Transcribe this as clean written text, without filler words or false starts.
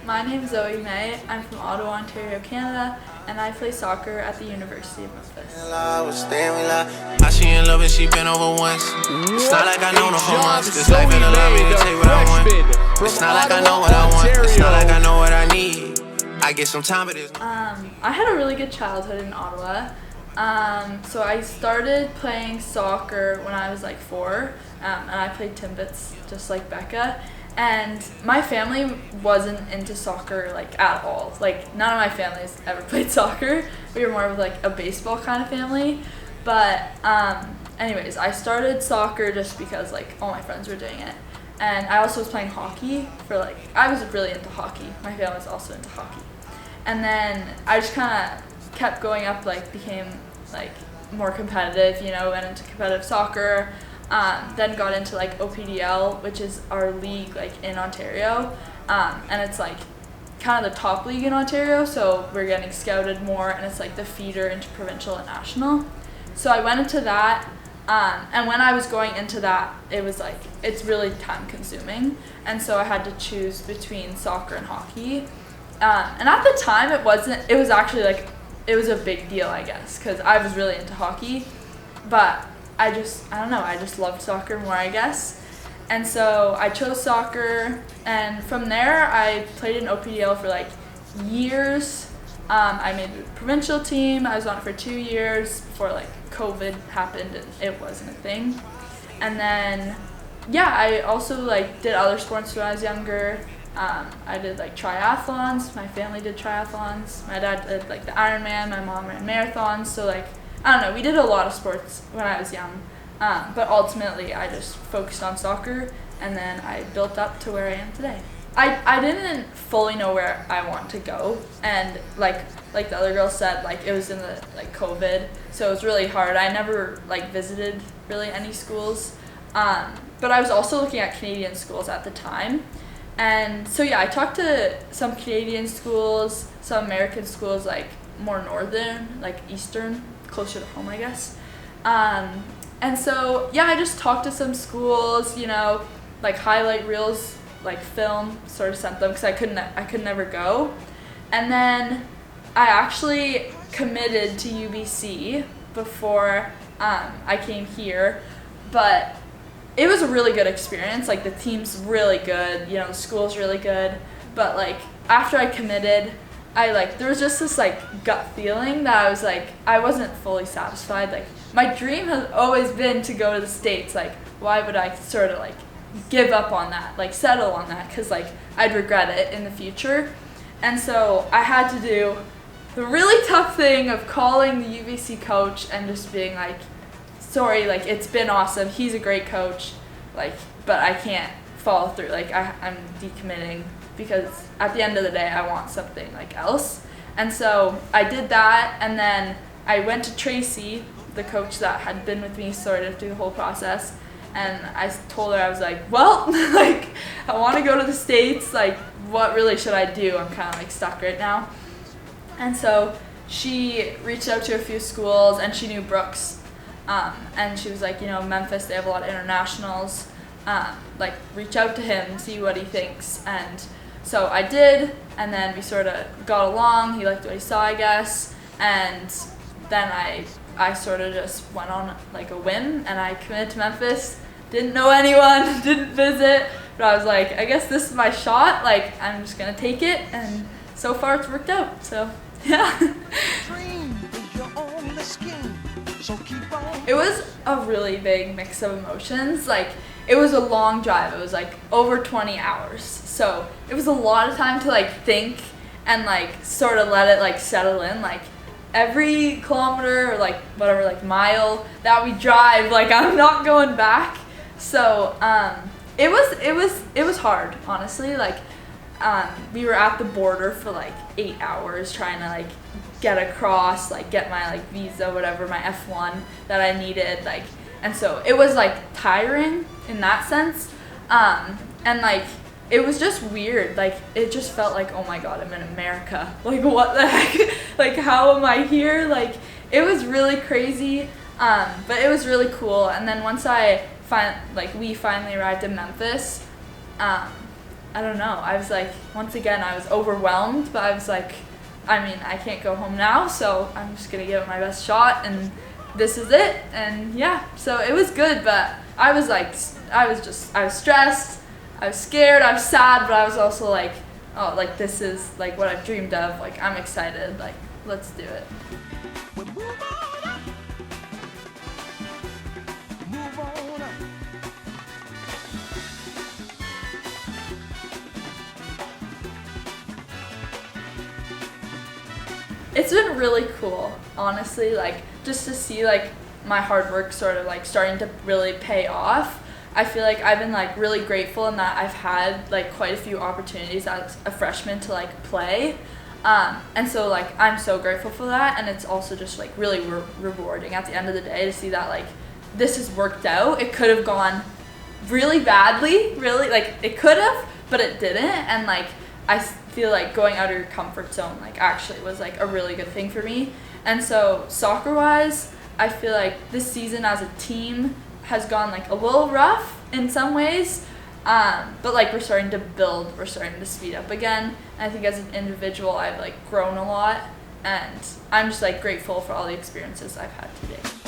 My name is Zoë May. I'm from Ottawa, Ontario, Canada, and I play soccer at the University of Memphis. I she in love and she been over once. It's not like I know her for months. This life ain't allow me to take what I want. It's not like I know what I want. It's not like I know what I need. I get some time, but it's I had a really good childhood in Ottawa. So I started playing soccer when I was like 4, and I played Timbits just like Becca. And my family wasn't into soccer like at all. Like none of my families ever played soccer. We were more of like a baseball kind of family. But anyways, I started soccer just because like all my friends were doing it. And I also was playing hockey for like, I was really into hockey. My family was also into hockey. And then I just kind of kept going up, like became like more competitive, you know, went into competitive soccer. Then got into like OPDL, which is our league like in Ontario, and it's like kind of the top league in Ontario, so we're getting scouted more, and it's like the feeder into provincial and national. So I went into that, and when I was going into that, it was like it's really time consuming, and so I had to choose between soccer and hockey. And at the time it was actually like it was a big deal, I guess, because I was really into hockey, but I don't know, I just loved soccer more, I guess. And so I chose soccer, and from there I played in OPDL for like years. I made the provincial team. I was on it for 2 years before like COVID happened and it wasn't a thing. And then yeah, I also like did other sports when I was younger. I did like triathlons. My family did triathlons. My dad did like the Ironman. My mom ran marathons. So like I don't know, we did a lot of sports when I was young, but ultimately I just focused on soccer, and then I built up to where I am today. I didn't fully know where I want to go, and like the other girl said, like it was in the like COVID, so it was really hard. I never like visited really any schools, but I was also looking at Canadian schools at the time, and so yeah, I talked to some Canadian schools, some American schools, like more northern, like eastern, closer to home, I guess. And so yeah, I just talked to some schools, you know, like highlight reels, like film, sort of sent them because I could never go. And then I actually committed to UBC before I came here, but it was a really good experience. Like the team's really good, you know, the school's really good, but like after I committed, there was just this like gut feeling that I was like, I wasn't fully satisfied. Like my dream has always been to go to the States. Like why would I sort of like give up on that, like settle on that, because like I'd regret it in the future. And so I had to do the really tough thing of calling the UBC coach and just being like, sorry, like it's been awesome, he's a great coach, like, but I can't follow through, like I'm decommitting, because at the end of the day I want something like else. And so I did that, and then I went to Tracy, the coach that had been with me sort of through the whole process, and I told her, I was like, well, like I want to go to the States, like what really should I do? I'm kind of like stuck right now. And so she reached out to a few schools, and she knew Brooks, and she was like, you know, Memphis, they have a lot of internationals, like reach out to him, see what he thinks. And so I did, and then we sort of got along. He liked what he saw, I guess, and then I sort of just went on like a whim, and I committed to Memphis. Didn't know anyone, didn't visit, but I was like, I guess this is my shot, like I'm just gonna take it, and so far it's worked out, so yeah. It was a really big mix of emotions. Like it was a long drive. It was like over 20 hours. So it was a lot of time to like think and like sort of let it like settle in. Like every kilometer or like whatever, like mile that we drive, like I'm not going back. So it was hard, honestly. Like we were at the border for like 8 hours trying to like get across, like get my like visa, whatever, my F1 that I needed, like, and so it was like tiring in that sense, and like it was just weird, like it just felt like, oh my god, I'm in America, like what the heck, like how am I here, like it was really crazy, but it was really cool. And then once we finally arrived in Memphis, I don't know. I was like, once again, I was overwhelmed, but I was like, I mean, I can't go home now, so I'm just gonna give it my best shot, and this is it. And yeah, so it was good, but I was stressed, I was scared, I was sad, but I was also like, oh, like this is like what I've dreamed of. Like I'm excited. Like let's do it. It's been really cool, honestly, like just to see like my hard work sort of like starting to really pay off. I feel like I've been like really grateful in that I've had like quite a few opportunities as a freshman to like play. And so like I'm so grateful for that, and it's also just like really rewarding at the end of the day to see that like this has worked out. It could have gone really badly, really, like it could have, but it didn't, and like I feel like going out of your comfort zone like actually was like a really good thing for me. And so soccer wise, I feel like this season as a team has gone like a little rough in some ways, but like we're starting to build, we're starting to speed up again, and I think as an individual I've like grown a lot, and I'm just like grateful for all the experiences I've had today.